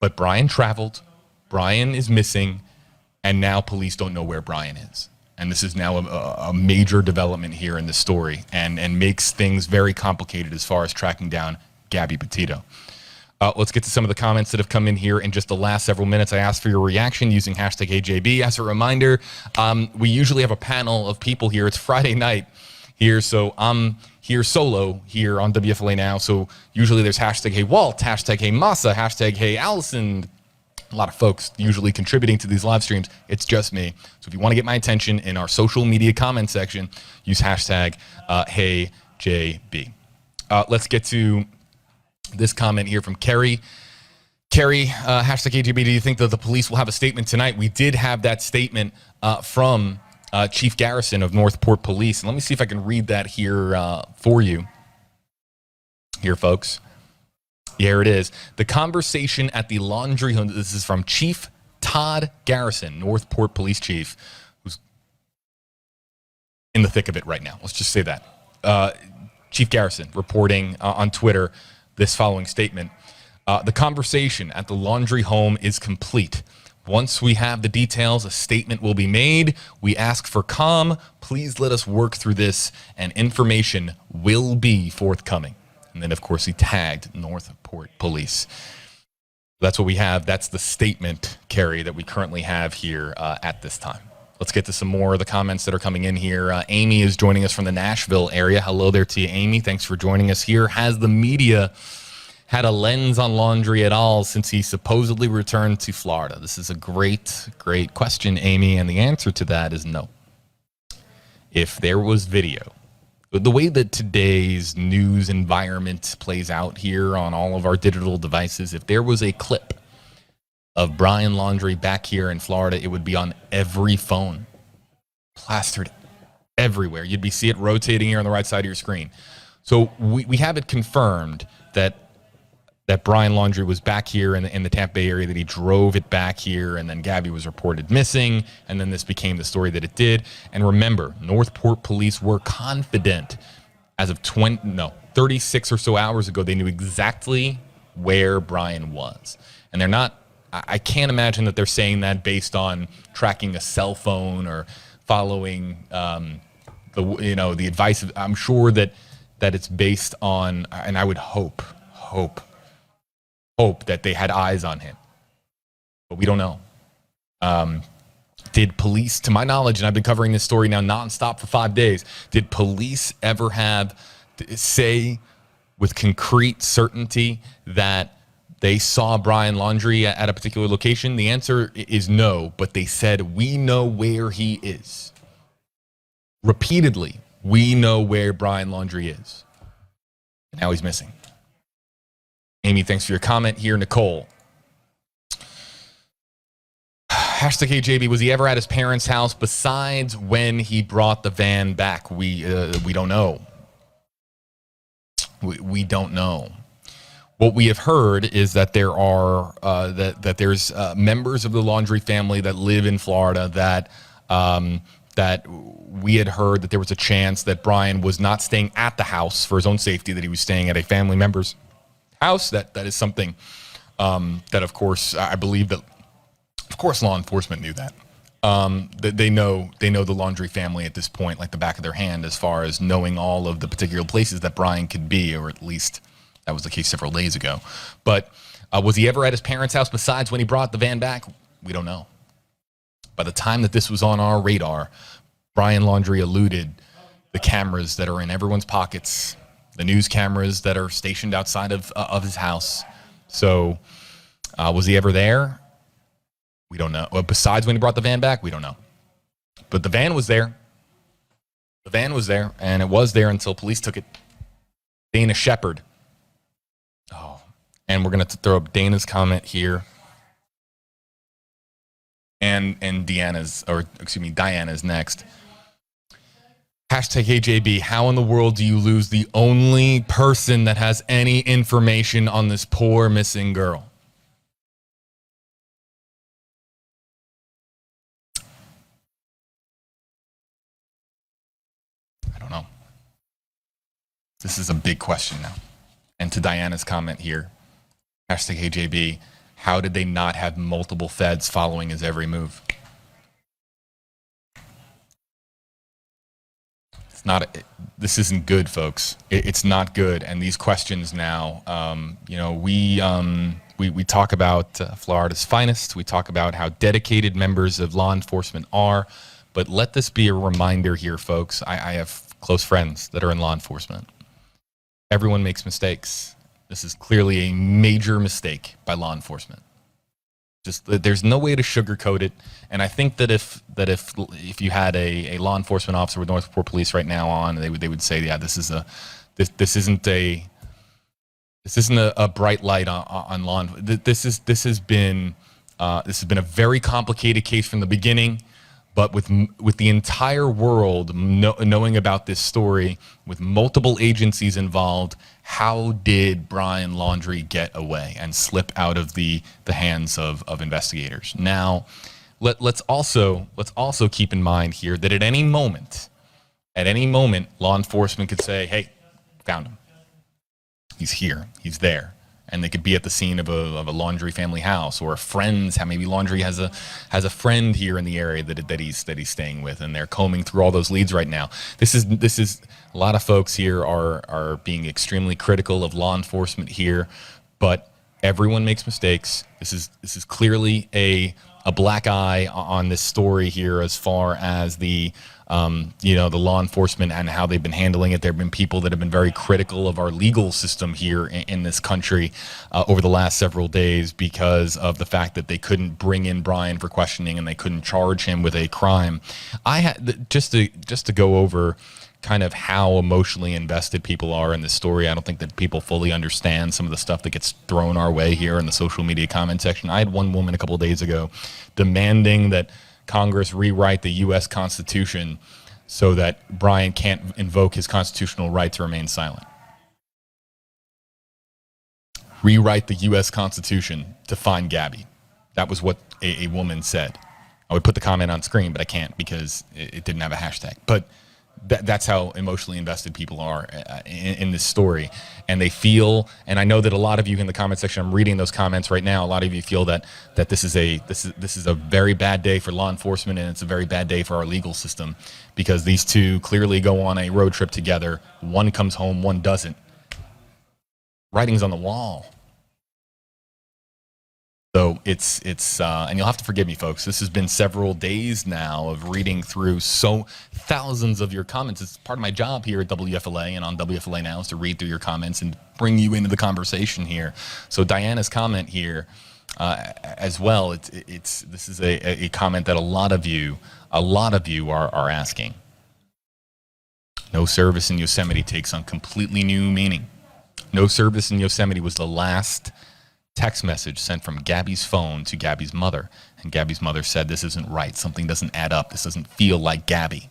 But Brian traveled. Brian is missing. And now police don't know where Brian is. And this is now a major development here in the story and makes things very complicated as far as tracking down Gabby Petito. Let's get to some of the comments that have come in here in just the last several minutes. I asked for your reaction using hashtag AJB. As a reminder, we usually have a panel of people here. It's Friday night here, so I'm here solo here on WFLA Now. So usually there's hashtag Hey Walt, hashtag Hey Masa, hashtag Hey Allison. A lot of folks usually contributing to these live streams. It's just me. So if you want to get my attention in our social media comment section, use hashtag HeyJB. Let's get to this comment here from Kerry. Kerry, hashtag AGB, do you think that the police will have a statement tonight? We did have that statement from Chief Garrison of Northport Police. And let me see if I can read that here for you. Here, folks. Here it is. The conversation at the Laundrie home. This is from Chief Todd Garrison, Northport Police Chief, who's in the thick of it right now. Let's just say that. Chief Garrison reporting on Twitter this following statement. The conversation at the Laundrie home is complete. Once we have the details, a statement will be made. We ask for calm. Please let us work through this, and information will be forthcoming. And then, of course, he tagged Northport Police. That's what we have. That's the statement, Kerry, that we currently have here at this time. Let's get to some more of the comments that are coming in here. Amy is joining us from the Nashville area. Hello there to you, Amy. Thanks for joining us here. Has the media had a lens on Laundrie at all since he supposedly returned to Florida? This is a great, great question, Amy, and the answer to that is no. If there was video, the way that today's news environment plays out here on all of our digital devices, if there was a clip of Brian Laundrie back here in Florida, it would be on every phone, plastered everywhere. You'd see it rotating here on the right side of your screen. So we have it confirmed that Brian Laundrie was back here in the Tampa Bay area, that he drove it back here, and then Gabby was reported missing, and then this became the story that it did. And remember, Northport Police were confident as of 36 or so hours ago, they knew exactly where Brian was. And they're not, I can't imagine that they're saying that based on tracking a cell phone or following the advice of, I'm sure that it's based on, and I would hope that they had eyes on him, but we don't know. Did police, to my knowledge, and I've been covering this story now nonstop for 5 days, did police ever say with concrete certainty that they saw Brian Laundrie at a particular location? The answer is no, but they said, we know where he is. Repeatedly, we know where Brian Laundrie is. And now he's missing. Amy, thanks for your comment here. Nicole. Hashtag AJB, was he ever at his parents' house besides when he brought the van back? We don't know. We don't know. What we have heard is that there are that there's members of the Laundrie family that live in Florida that we had heard that there was a chance that Brian was not staying at the house for his own safety, that he was staying at a family member's house. That is something that, of course, I believe that, of course, law enforcement knew that. That they know the Laundrie family at this point like the back of their hand, as far as knowing all of the particular places that Brian could be, or at least that was the case several days ago. But was he ever at his parents' house besides when he brought the van back? We don't know. By the time that this was on our radar, Brian Laundrie eluded the cameras that are in everyone's pockets, the news cameras that are stationed outside of his house. So was he ever there? We don't know. Well, besides when he brought the van back, we don't know. But the van was there. The van was there, and it was there until police took it. Dana Shepard. Oh, and we're going to throw up Dana's comment here. And Diana's next. Hashtag AJB, how in the world do you lose the only person that has any information on this poor missing girl? I don't know. This is a big question now. And to Diana's comment here, hashtag AJB, How did they not have multiple feds following his every move? It's not. This isn't good, folks. It's not good. And these questions now, we talk about Florida's finest. We talk about how dedicated members of law enforcement are. But let this be a reminder here, folks. I have close friends that are in law enforcement. Everyone makes mistakes. This is clearly a major mistake by law enforcement. Just there's no way to sugarcoat it. And I think that if you had a law enforcement officer with Northport Police right now on, they would say, yeah, this isn't a bright light on law. This has been a very complicated case from the beginning. But with the entire world knowing about this story, with multiple agencies involved, how did Brian Laundrie get away and slip out of the hands of investigators? Now, let's also keep in mind here that at any moment, law enforcement could say, "Hey, found him. He's here. He's there." And they could be at the scene of a Laundrie family house, or a friend's. Maybe Laundrie has a friend here in the area that he's staying with, and they're combing through all those leads right now. This is a lot of folks here are being extremely critical of law enforcement here, but everyone makes mistakes. This is clearly a black eye on this story here as far as the law enforcement and how they've been handling it. There have been people that have been very critical of our legal system here in this country over the last several days because of the fact that they couldn't bring in Brian for questioning and they couldn't charge him with a crime. I had just to go over kind of how emotionally invested people are in this story. I don't think that people fully understand some of the stuff that gets thrown our way here in the social media comment section. I had one woman a couple of days ago demanding that Congress rewrite the U.S. Constitution so that Brian can't invoke his constitutional right to remain silent. Rewrite the U.S. Constitution to find Gabby. That was what a woman said. I would put the comment on screen, but I can't because it didn't have a hashtag. But that's how emotionally invested people are in this story, and they feel. And I know that a lot of you in the comment section, I'm reading those comments right now. A lot of you feel that this is a very bad day for law enforcement, and it's a very bad day for our legal system because these two clearly go on a road trip together. One comes home, one doesn't. Writing's on the wall. So it's and you'll have to forgive me, folks. This has been several days now of reading through thousands of your comments. It's part of my job here at WFLA and on WFLA Now is to read through your comments and bring you into the conversation here. So Diana's comment here as well. This is a comment that a lot of you are asking. No service in Yosemite takes on completely new meaning. No service in Yosemite was the last text message sent from Gabby's phone to Gabby's mother. And Gabby's mother said, this isn't right. Something doesn't add up. This doesn't feel like Gabby.